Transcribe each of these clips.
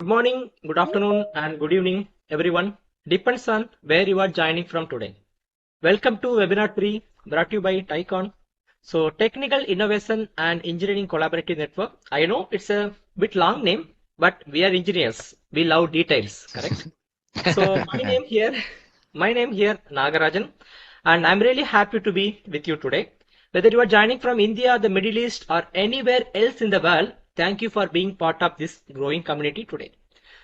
morning, good afternoon, and good evening, everyone. Depends on where you are joining from today. Welcome to Webinar 3 brought to you by TIECONN. So, Technical Innovation and Engineering Collaborative Network. I know it's a bit long name, but we are engineers. We love details, correct? So, my name here, Nagarajan, and I'm really happy to be with you today. Whether you are joining from India, the Middle East, or anywhere else in the world, thank you for being part of this growing community today.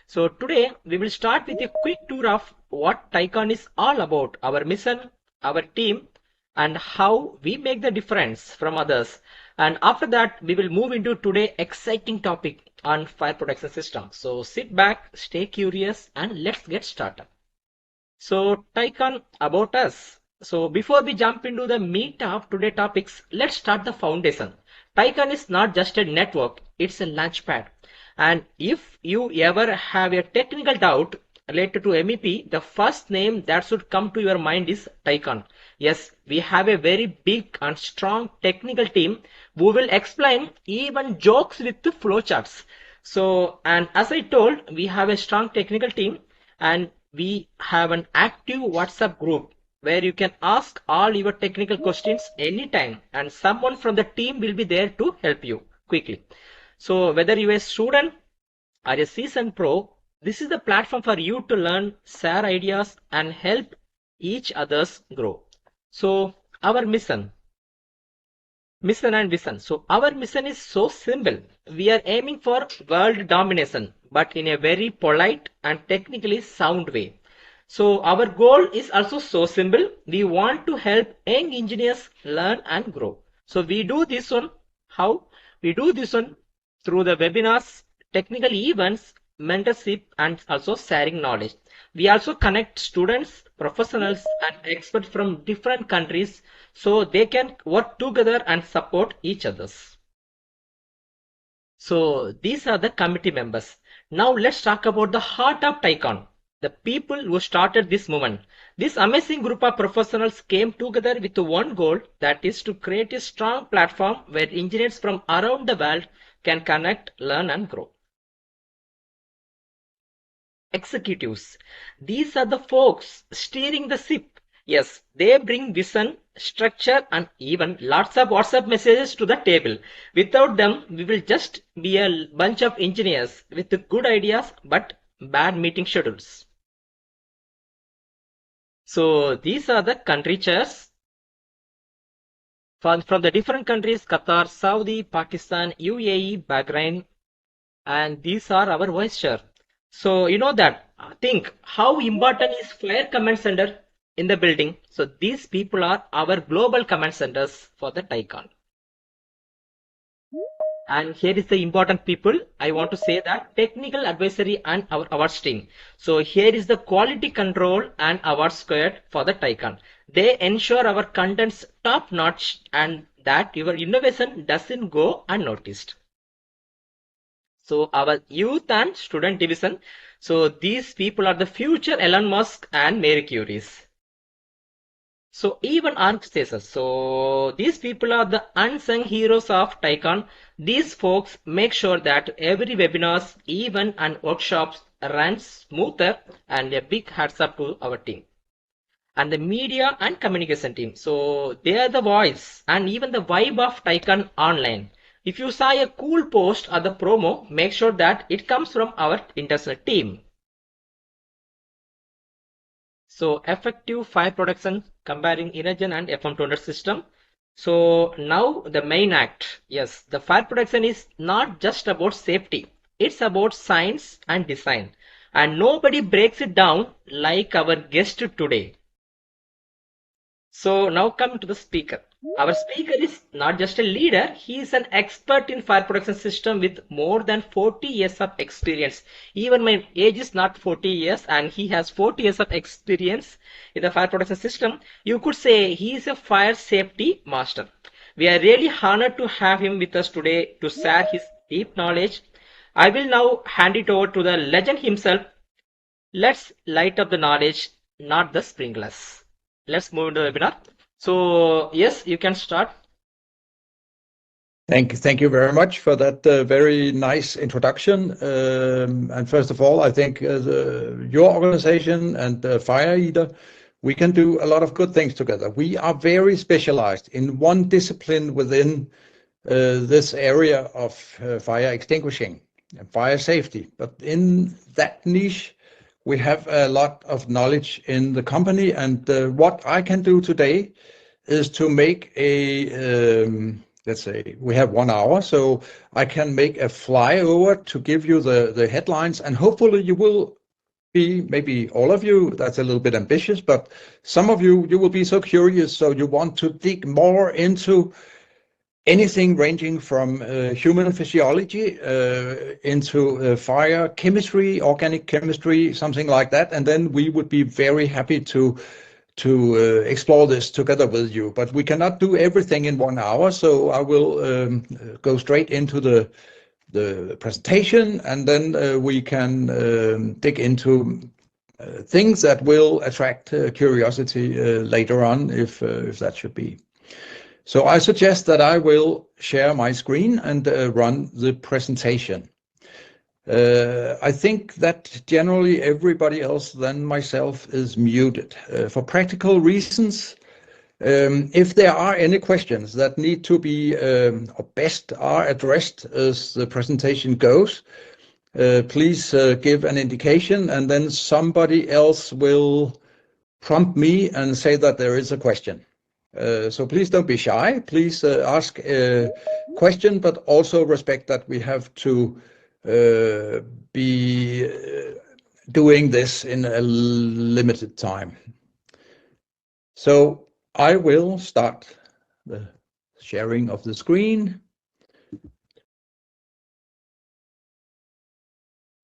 So today we will start with a quick tour of what TIECONN is all about, our mission, our team, and how we make the difference from others. And after that, we will move into today's exciting topic on fire protection system. So sit back, stay curious, and let's get started. So TIECONN about us. So before we jump into the meat of today's topics, let's start the foundation. TIECONN is not just a network, it's a launchpad. And if you ever have a technical doubt related to MEP, the first name that should come to your mind is TIECONN. Yes, we have a very big and strong technical team who will explain even jokes with the flowcharts. So, and as I told, we have a strong technical team and we have an active WhatsApp group where you can ask all your technical questions anytime and someone from the team will be there to help you quickly. So whether you're a student or a seasoned pro, this is the platform for you to learn, share ideas and help each others grow. So our mission and vision. So our mission is so simple. We are aiming for world domination, but in a very polite and technically sound way. So our goal is also so simple. We want to help young engineers learn and grow. So we do this on how? We do this on through the webinars, technical events, mentorship, and also sharing knowledge. We also connect students, professionals, and experts from different countries so they can work together and support each others. So these are the committee members. Now let's talk about the heart of TIECONN, the people who started this movement. This amazing group of professionals came together with one goal, that is to create a strong platform where engineers from around the world can connect, learn and grow. Executives. These are the folks steering the ship. Yes, they bring vision, structure and even lots of WhatsApp messages to the table. Without them, we will just be a bunch of engineers with good ideas but bad meeting schedules. So these are the country chairs. From the different countries, Qatar, Saudi, Pakistan, UAE, Bahrain, and these are our vice chair. So you know that, think how important is fire command center in the building. So these people are our global command centers for the TIECONN. And here is the important people. I want to say that technical advisory and our awards team. So here is the quality control and awards squared for the TIECONN. They ensure our contents top notch and that your innovation doesn't go unnoticed. So our youth and student division. So these people are the future Elon Musk and Mary Curies. So even ArcStasis. So these people are the unsung heroes of TIECONN. These folks make sure that every webinars, event and workshops runs smoother, and a big hats up to our team. And the media and communication team. So they are the voice and even the vibe of TIECONN online. If you saw a cool post or the promo, make sure that it comes from our internal team. So effective fire protection comparing Inergen and FM-200 system. So now the main act. Yes, the fire protection is not just about safety. It's about science and design. And nobody breaks it down like our guest today. So now come to the speaker. Our speaker is not just a leader, he is an expert in fire protection system with more than 40 years of experience. Even my age is not 40 years and he has 40 years of experience in the fire protection system. You could say he is a fire safety master. We are really honored to have him with us today to share his deep knowledge. I will now hand it over to the legend himself. Let's light up the knowledge, not the sprinklers. Let's move into the webinar. So yes, you can start. Thank you very much for that very nice introduction. And first of all, I think your organization and Fire Eater, we can do a lot of good things together. We are very specialized in one discipline within this area of fire extinguishing and fire safety. But in that niche, we have a lot of knowledge in the company. And what I can do today is to make a let's say we have 1 hour, so I can make a flyover to give you the headlines, and hopefully you will be, maybe all of you, that's a little bit ambitious, but some of you will be so curious, so you want to dig more into anything ranging from human physiology into fire chemistry, organic chemistry, something like that, and then we would be very happy to explore this together with you. But we cannot do everything in 1 hour, so I will go straight into the presentation, and then we can dig into things that will attract curiosity later on, if that should be. So I suggest that I will share my screen and run the presentation. I think that generally everybody else than myself is muted. For practical reasons, if there are any questions that need to be, or best are addressed as the presentation goes, please give an indication, and then somebody else will prompt me and say that there is a question. So please don't be shy. Please ask a question, but also respect that we have to be doing this in a limited time. So I will start the sharing of the screen.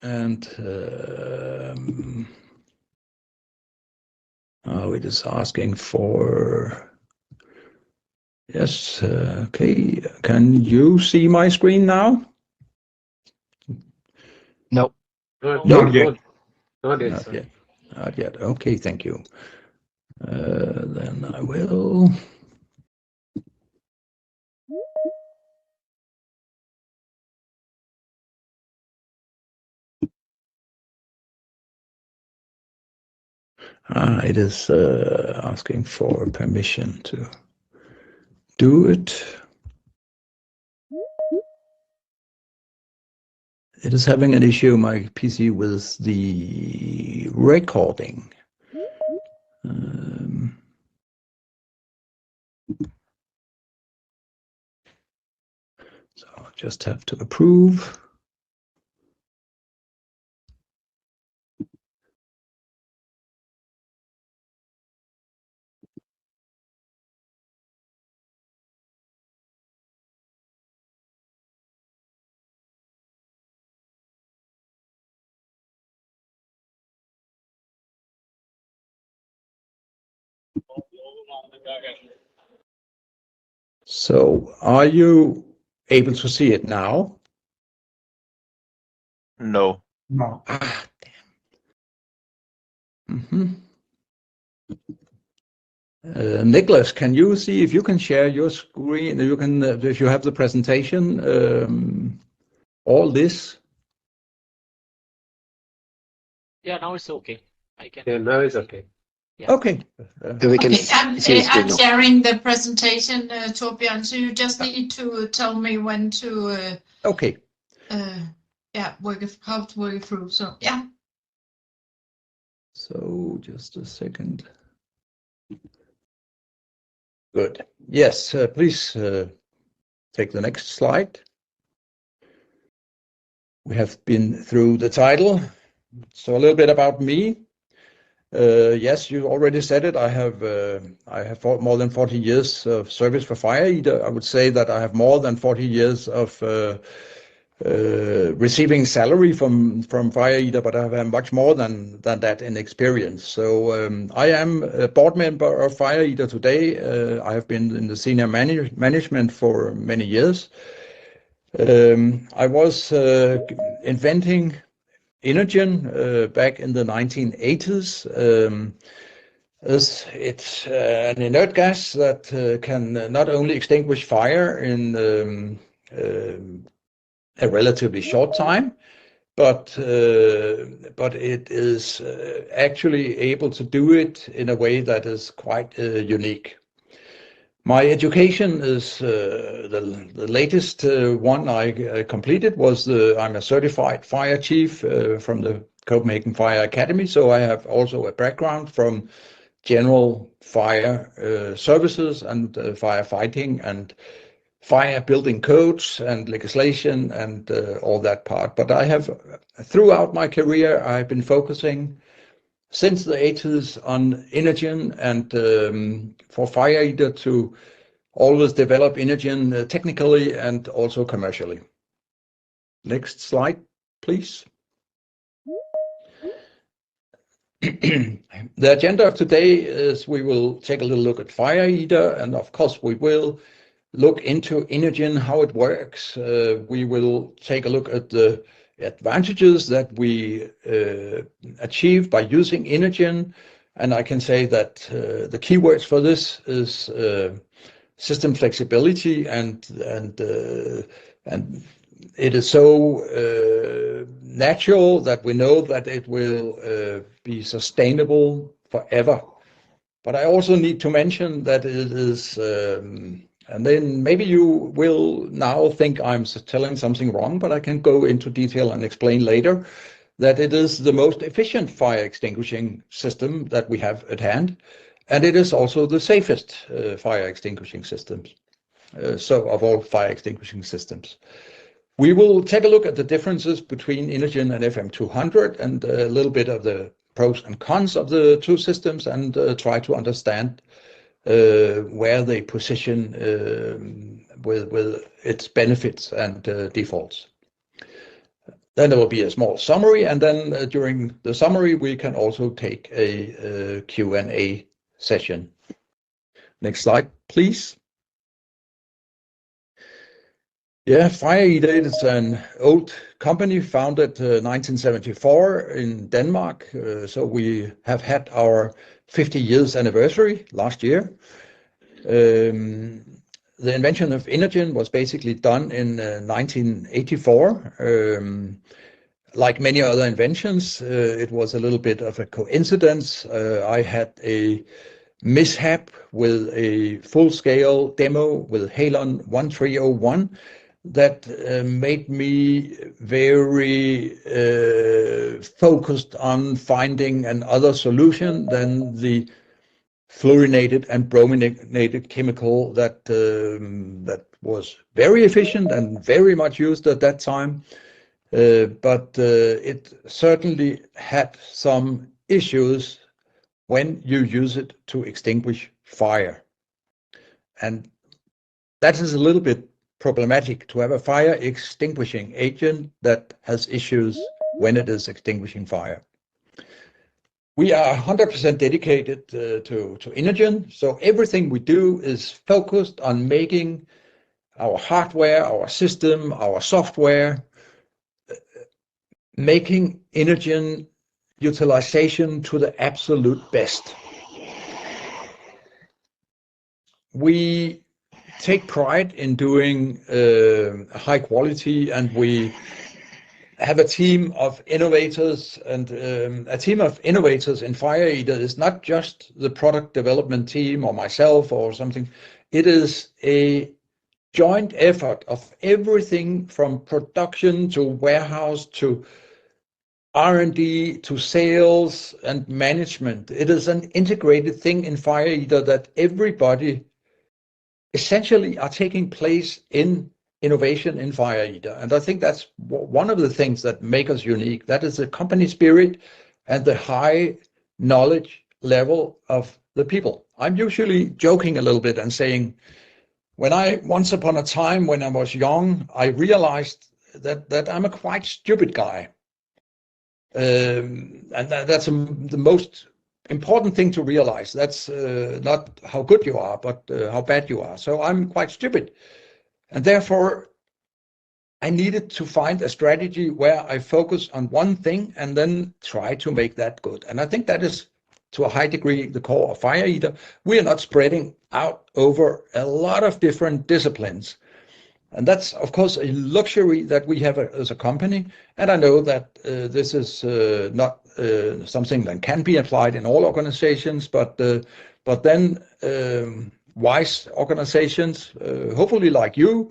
And it is asking for, yes, okay. Can you see my screen now? No. Not yet. Not yet. Okay, thank you. Then I will. It is asking for permission to do it. It is having an issue, my PC, with the recording. So I'll just have to approve. So are you able to see it now? No. No. Damn. Nicholas, can you see if you can share your screen? You can, if you have the presentation, all this. Yeah, now it's okay. I can. Yeah, now it's okay. Yeah. Okay. We can I'm sharing the presentation, Torbjorn, so you just need to tell me when to Okay. how to work it through. So yeah. So just a second. Good. Yes, please take the next slide. We have been through the title. So a little bit about me. Yes, you already said it. I have more than 40 years of service for Fire Eater. I would say that I have more than 40 years of receiving salary from Fire Eater, but I have much more than that in experience. So I am a board member of Fire Eater today. I have been in the senior management for many years. I was inventing Inergen back in the 1980s. It's an inert gas that can not only extinguish fire in a relatively short time, but it is actually able to do it in a way that is quite unique. My education is the latest one I completed was I'm a certified fire chief from the Copenhagen Fire Academy, so I have also a background from general fire services and firefighting and fire building codes and legislation and all that part. But I have, throughout my career, I've been focusing since the 80s on Inergen and for Fire Eater to always develop Inergen technically and also commercially. Next slide, please. The agenda of today is we will take a little look at Fire Eater, and of course we will look into Inergen, how it works. We will take a look at the advantages that we achieve by using Inergen, and I can say that the keywords for this is system flexibility and it is so natural that we know that it will be sustainable forever. But I also need to mention that it is, and then maybe you will now think I'm telling something wrong, but I can go into detail and explain later that it is the most efficient fire extinguishing system that we have at hand, and it is also the safest fire extinguishing systems. So of all fire extinguishing systems. We will take a look at the differences between Inergen and FM-200 and a little bit of the pros and cons of the two systems and try to understand where they position with its benefits and defaults. Then there will be a small summary, and then during the summary we can also take a Q&A session. Next slide, please. Yeah, Fire Eater is an old company founded 1974 in Denmark. So we have had our 50 years anniversary last year. The invention of Inergen was basically done in 1984. Like many other inventions, it was a little bit of a coincidence. I had a mishap with a full-scale demo with Halon 1301 that made me very focused on finding another solution than the fluorinated and brominated chemical that that was very efficient and very much used at that time, but it certainly had some issues when you use it to extinguish fire, and that is a little bit problematic to have a fire extinguishing agent that has issues when it is extinguishing fire. We are 100% dedicated to Inergen, so everything we do is focused on making our hardware, our system, our software, making Inergen utilization to the absolute best. We take pride in doing high quality, and we have a team of innovators, and a team of innovators in Fire Eater is not just the product development team or myself or something. It is a joint effort of everything from production to warehouse to R&D to sales and management. It is an integrated thing in Fire Eater that everybody essentially are taking place in innovation in Fire Eater. And I think that's one of the things that make us unique. That is the company spirit and the high knowledge level of the people. I'm usually joking a little bit and saying, once upon a time when I was young, I realized that I'm a quite stupid guy. And that's the most important thing to realize. That's not how good you are, but how bad you are. So I'm quite stupid. And therefore, I needed to find a strategy where I focus on one thing and then try to make that good. And I think that is, to a high degree, the core of Fire Eater. We are not spreading out over a lot of different disciplines. And that's, of course, a luxury that we have as a company. And I know that this is not something that can be applied in all organizations, but then wise organizations, hopefully like you,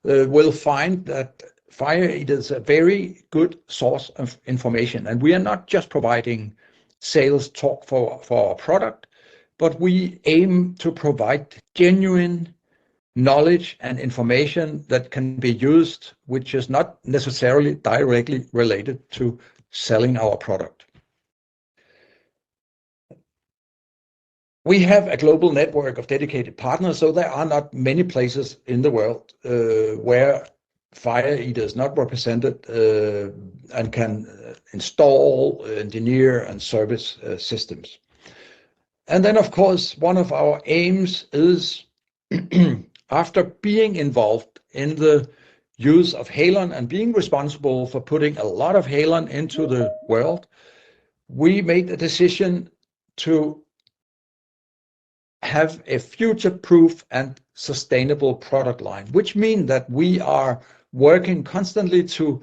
will find that Fire Eater is a very good source of information. And we are not just providing sales talk for our product, but we aim to provide genuine knowledge and information that can be used, which is not necessarily directly related to selling our product. We have a global network of dedicated partners, so there are not many places in the world where Fire Eater is not represented and can install, engineer, and service systems. And then, of course, one of our aims is after being involved in the use of halon and being responsible for putting a lot of halon into the world, we made a decision to have a future-proof and sustainable product line, which means that we are working constantly to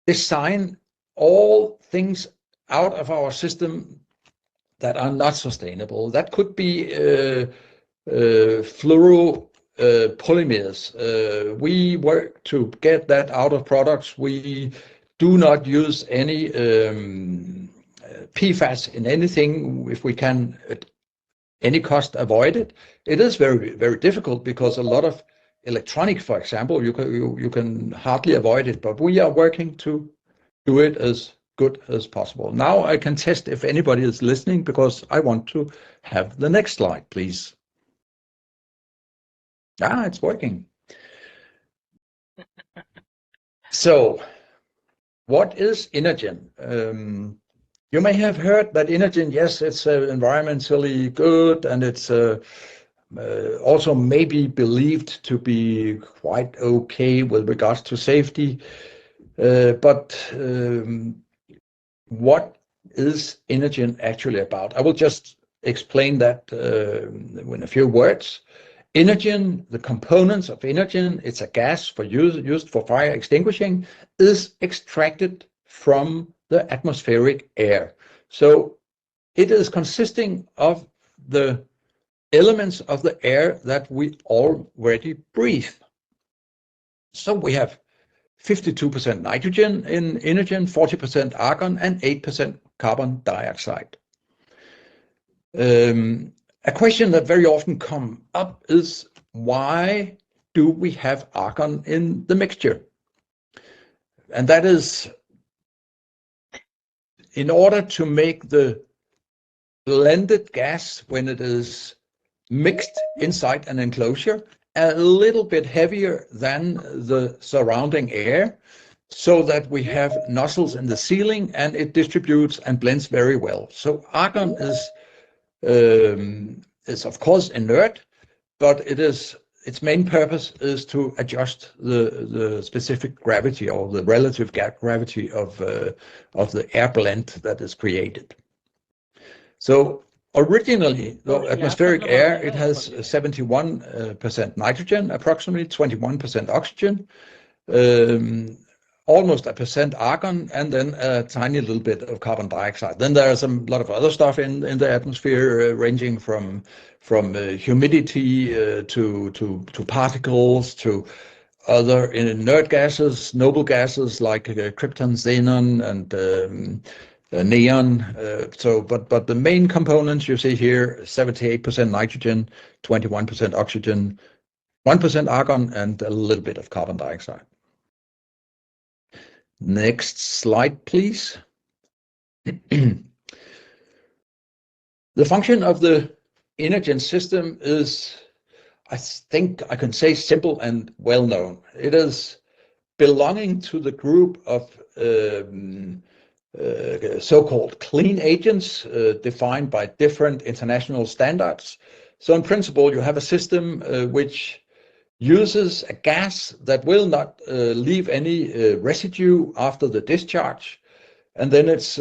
design all things out of our system that are not sustainable. That could be fluoropolymers. We work to get that out of products. We do not use any PFAS in anything if we can at any cost avoid it. It is very, very difficult because a lot of electronics, for example, you can hardly avoid it, but we are working to do it as good as possible. Now I can test if anybody is listening because I want to have the next slide, please. It's working. So, what is Inergen? You may have heard that Inergen, yes, it's environmentally good, and it's also maybe believed to be quite okay with regards to safety. But what is Inergen actually about? I will just explain that in a few words. Inergen, the components of Inergen, it's a gas used for fire extinguishing, is extracted from the atmospheric air. So it is consisting of the elements of the air that we already breathe. So we have 52% nitrogen in Inergen, 40% argon, and 8% carbon dioxide. A question that very often comes up is, why do we have argon in the mixture? And that is in order to make the blended gas, when it is mixed inside an enclosure, a little bit heavier than the surrounding air, so that we have nozzles in the ceiling and it distributes and blends very well. So argon is of course inert, but its main purpose is to adjust the specific gravity or the relative gravity of the air blend that is created. So originally, the atmospheric air, it has 71% nitrogen, approximately 21% oxygen, almost 1% argon, and then a tiny little bit of carbon dioxide. Then there's a lot of other stuff in the atmosphere, ranging from humidity to particles to other inert gases, noble gases like krypton, xenon, and neon. But the main components you see here: 78% nitrogen, 21% oxygen, 1% argon, and a little bit of carbon dioxide. Next slide, please. The function of the Inergen system is, I think I can say, simple and well known. It is belonging to the group of so-called clean agents defined by different international standards. So in principle, you have a system which uses a gas that will not leave any residue after the discharge, and then it's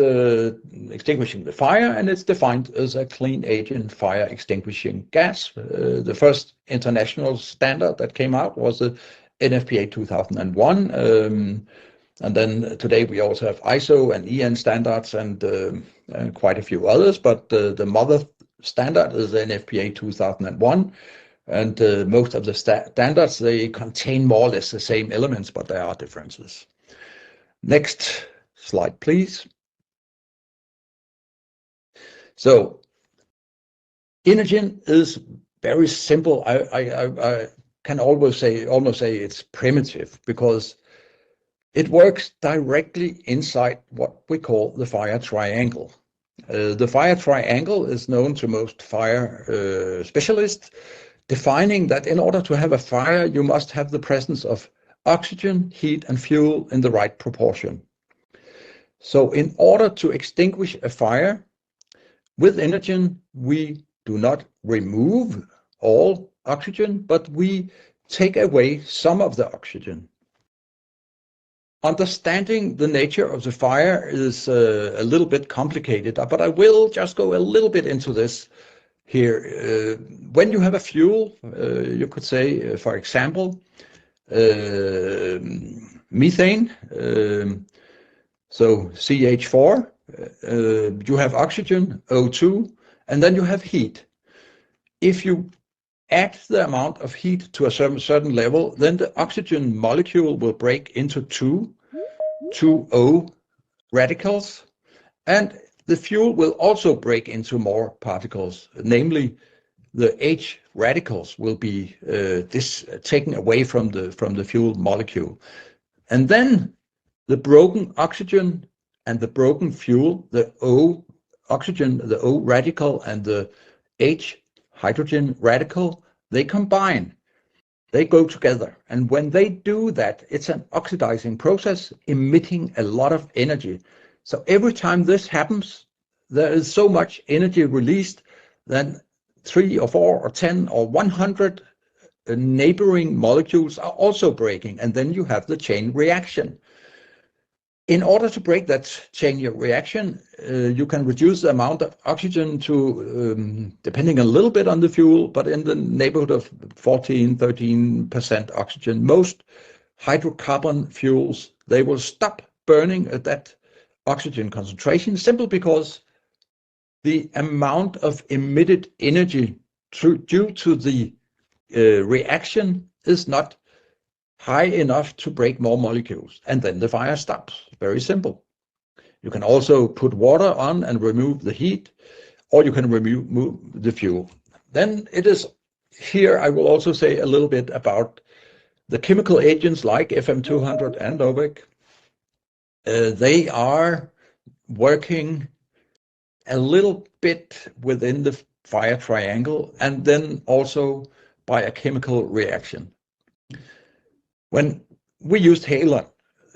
extinguishing the fire, and it's defined as a clean agent fire extinguishing gas. The first international standard that came out was the NFPA 2001. And then today we also have ISO and EN standards and quite a few others, but the mother standard is NFPA 2001. And most of the standards, they contain more or less the same elements, but there are differences. Next slide, please. So Inergen is very simple. I can almost say it's primitive because it works directly inside what we call the fire triangle. The fire triangle is known to most fire specialists, defining that in order to have a fire, you must have the presence of oxygen, heat, and fuel in the right proportion. So in order to extinguish a fire, with Inergen, we do not remove all oxygen, but we take away some of the oxygen. Understanding the nature of the fire is a little bit complicated, but I will just go a little bit into this here. When you have a fuel, you could say, for example, methane, so CH4, you have oxygen, O2, and then you have heat. If you add the amount of heat to a certain level, then the oxygen molecule will break into two O radicals, and the fuel will also break into more particles, namely the H radicals will be taken away from the fuel molecule. And then the broken oxygen and the broken fuel, the O oxygen, the O radical, and the H hydrogen radical, they combine. They go together. And when they do that, it's an oxidizing process emitting a lot of energy. So every time this happens, there is so much energy released that 3 or 4 or 10 or 100 neighboring molecules are also breaking. And then you have the chain reaction. In order to break that chain reaction, you can reduce the amount of oxygen to, depending a little bit on the fuel, but in the neighborhood of 13% oxygen. Most hydrocarbon fuels, they will stop burning at that oxygen concentration simply because the amount of emitted energy due to the reaction is not high enough to break more molecules, and then the fire stops. Very simple. You can also put water on and remove the heat, or you can remove the fuel. Then it is here I will also say a little bit about the chemical agents like FM-200 and OVEC. They are working a little bit within the fire triangle and then also by a chemical reaction. When we used halon,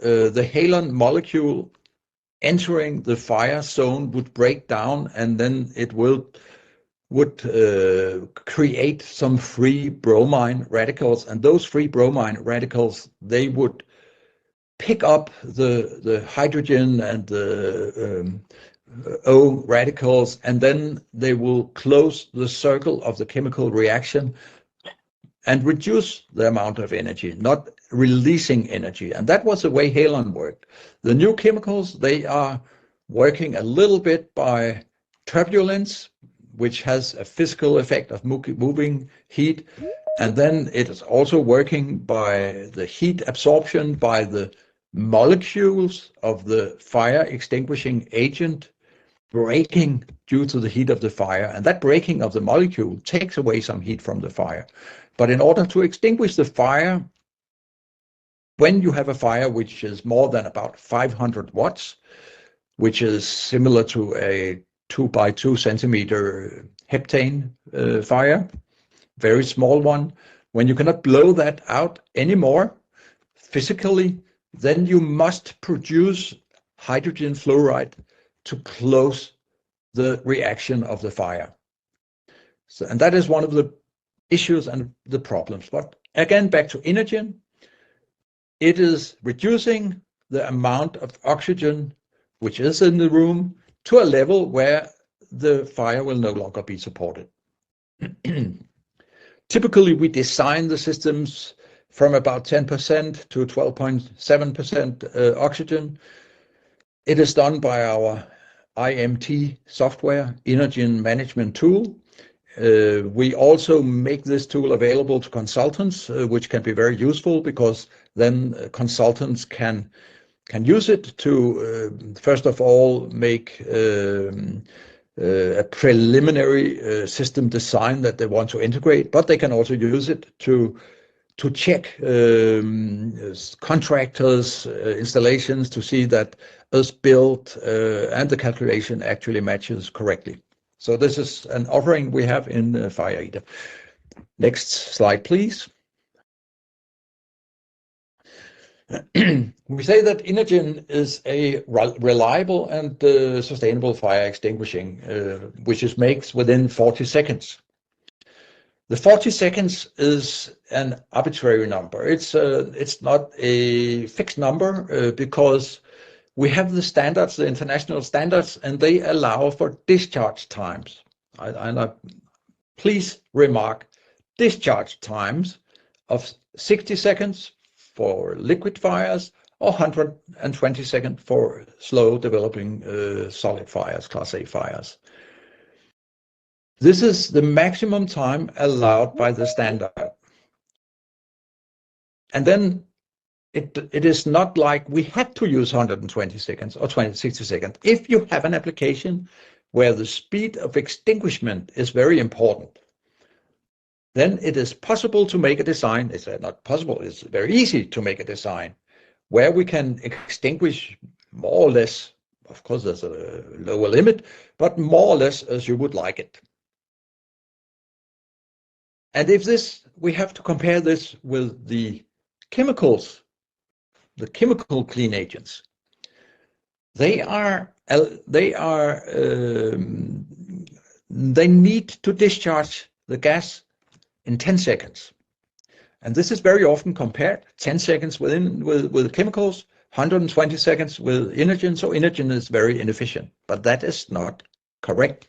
the halon molecule entering the fire zone would break down, and then it would create some free bromine radicals, and those free bromine radicals, they would pick up the hydrogen and the O radicals, and then they will close the circle of the chemical reaction and reduce the amount of energy, not releasing energy. And that was the way halon worked. The new chemicals, they are working a little bit by turbulence, which has a physical effect of moving heat. And then it is also working by the heat absorption by the molecules of the fire extinguishing agent breaking due to the heat of the fire. And that breaking of the molecule takes away some heat from the fire. But in order to extinguish the fire, when you have a fire which is more than about 500 watts, which is similar to a 2 by 2 centimeter heptane fire, very small one, when you cannot blow that out anymore physically, then you must produce hydrogen fluoride to close the reaction of the fire. So, and that is one of the issues and the problems. But again, back to Inergen, it is reducing the amount of oxygen which is in the room to a level where the fire will no longer be supported. Typically, we design the systems from about 10% to 12.7% oxygen. It is done by our IMT software, Inergen management tool. We also make this tool available to consultants, which can be very useful because then consultants can use it to, first of all, make a preliminary system design that they want to integrate, but they can also use it to check contractors' installations to see that as built and the calculation actually matches correctly. So this is an offering we have in Fire Eater. Next slide, please. We say that Inergen is a reliable and sustainable fire extinguishing, which makes within 40 seconds. The 40 seconds is an arbitrary number. It's not a fixed number because we have the standards, the international standards, and they allow for discharge times. Please remark discharge times of 60 seconds for liquid fires or 120 seconds for slow developing solid fires, Class A fires. This is the maximum time allowed by the standard. And then it is not like we have to use 120 seconds or 60 seconds. If you have an application where the speed of extinguishment is very important, then it is possible to make a design. It's not possible, it's very easy to make a design where we can extinguish more or less, of course there's a lower limit, but more or less as you would like it. And if this, we have to compare this with the chemicals, the chemical clean agents. They need to discharge the gas in 10 seconds. And this is very often compared 10 seconds with chemicals, 120 seconds with Inergen. So Inergen is very inefficient, but that is not correct.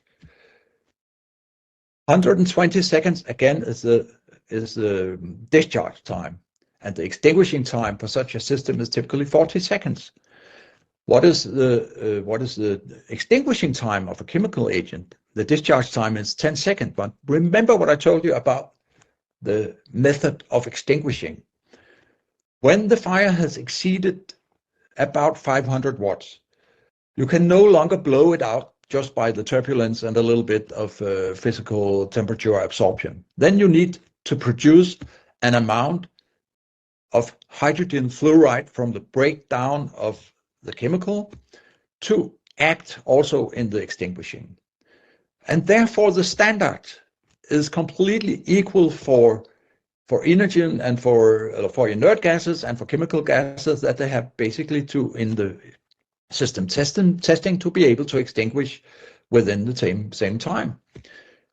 120 seconds again is the discharge time, and the extinguishing time for such a system is typically 40 seconds. What is the extinguishing time of a chemical agent? The discharge time is 10 seconds. But remember what I told you about the method of extinguishing. When the fire has exceeded about 500 watts, you can no longer blow it out just by the turbulence and a little bit of physical temperature absorption. Then you need to produce an amount of hydrogen fluoride from the breakdown of the chemical to act also in the extinguishing. And therefore the standard is completely equal for Inergen and for inert gases and for chemical gases, that they have basically to, in the system testing, to be able to extinguish within the same time.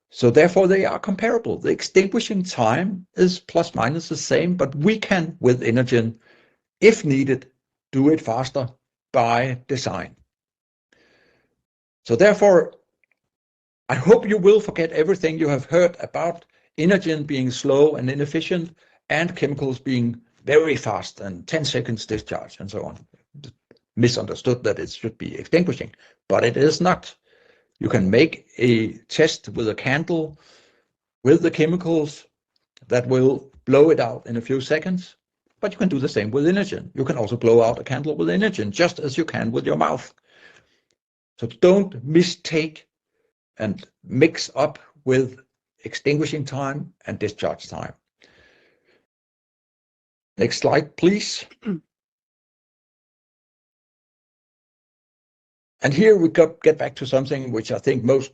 So therefore they are comparable. The extinguishing time is plus minus the same, but we can, with Inergen, if needed, do it faster by design. So therefore, I hope you will forget everything you have heard about Inergen being slow and inefficient and chemicals being very fast and 10 seconds discharge and so on. Misunderstood that it should be extinguishing, but it is not. You can make a test with a candle with the chemicals that will blow it out in a few seconds, but you can do the same with Inergen. You can also blow out a candle with Inergen just as you can with your mouth. So don't mistake and mix up with extinguishing time and discharge time. Next slide, please. And here we get back to something which I think most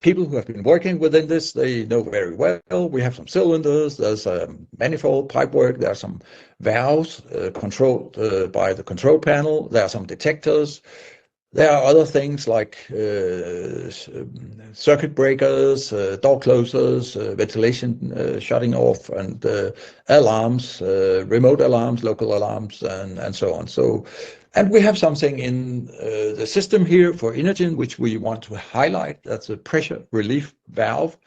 people who have been working within this, they know very well. We have some cylinders, there's a manifold pipework, there are some valves controlled by the control panel, there are some detectors. There are other things like circuit breakers, door closers, ventilation shutting off, and alarms, remote alarms, local alarms, and so on. So, and we have something in the system here for Inergen, which we want to highlight. That's a pressure relief valve.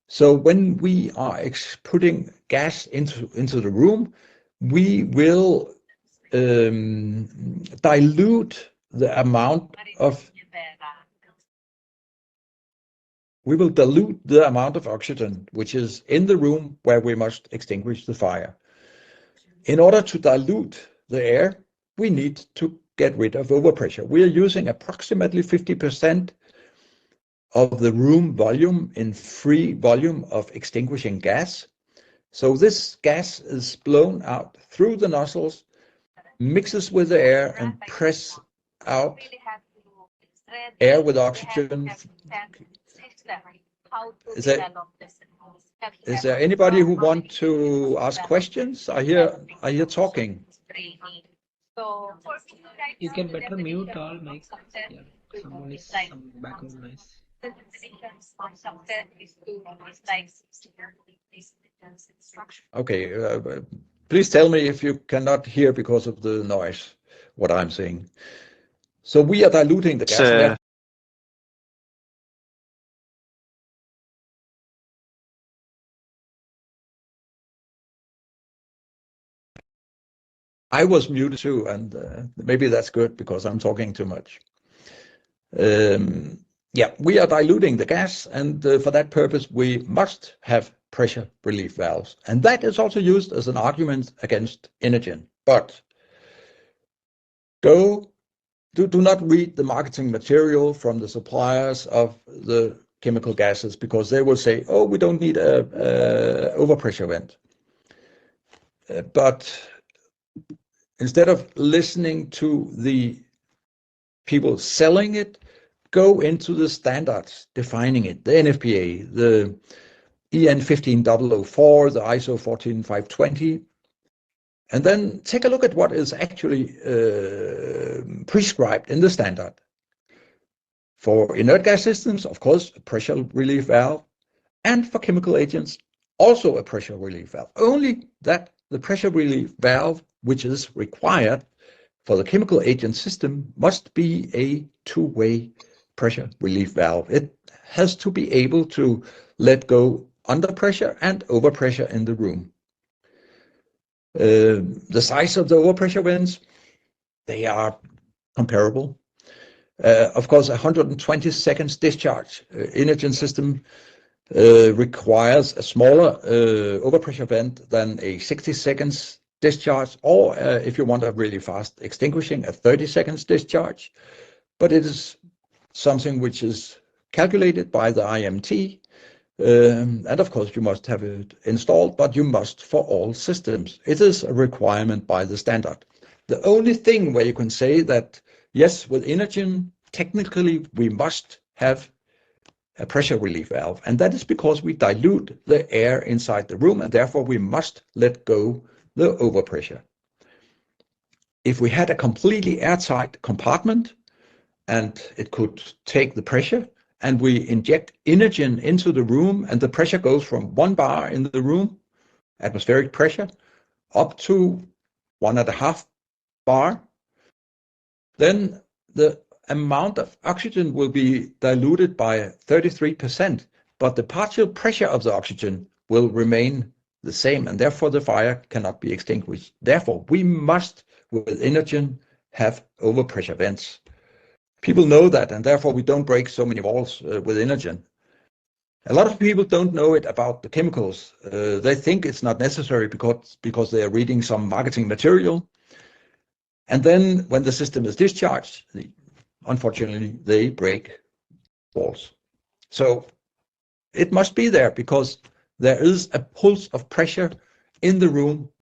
So when we are putting gas into the room, we will dilute the amount of oxygen which is in the room where we must extinguish the fire. In order to dilute the air, we need to get rid of overpressure. We are using approximately 50% of the room volume in free volume of extinguishing gas. So this gas is blown out through the nozzles, mixes with the air, and press out air with oxygen. Is there anybody who want to ask questions? I hear talking. You can better mute all mics. Yeah, someone is some background noise. Okay, please tell me if you cannot hear because of the noise, what I'm saying. So we are diluting the gas. I was muted too, and maybe that's good because I'm talking too much. Yeah, we are diluting the gas, and for that purpose, we must have pressure relief valves. And that is also used as an argument against Inergen. But do not read the marketing material from the suppliers of the chemical gases, because they will say, oh, we don't need a overpressure vent. But instead of listening to the people selling it, go into the standards defining it, the NFPA, the EN 15004, the ISO 14520, and then take a look at what is actually prescribed in the standard. For inert gas systems, of course, a pressure relief valve, and for chemical agents, also a pressure relief valve. Only that the pressure relief valve, which is required for the chemical agent system, must be a two-way pressure relief valve. It has to be able to let go under pressure and overpressure in the room. The size of the overpressure vents, they are comparable. Of course, 120 seconds discharge Inergen system requires a smaller overpressure vent than a 60 seconds discharge, or if you want a really fast extinguishing, a 30 seconds discharge. But it is something which is calculated by the IMT, and of course you must have it installed, but you must for all systems. It is a requirement by the standard. The only thing where you can say that, yes, with Inergen, technically we must have a pressure relief valve, and that is because we dilute the air inside the room, and therefore we must let go the overpressure. If we had a completely airtight compartment and it could take the pressure, and we inject Inergen into the room, and the pressure goes from 1 bar in the room, atmospheric pressure, up to 1.5 bar, then the amount of oxygen will be diluted by 33%, but the partial pressure of the oxygen will remain the same, and therefore the fire cannot be extinguished. Therefore, we must, with Inergen, have overpressure vents. People know that, and therefore we don't break so many walls with Inergen. A lot of people don't know it about the chemicals. They think it's not necessary because they are reading some marketing material. And then when the system is discharged, unfortunately, they break walls. So it must be there because there is a pulse of pressure in the room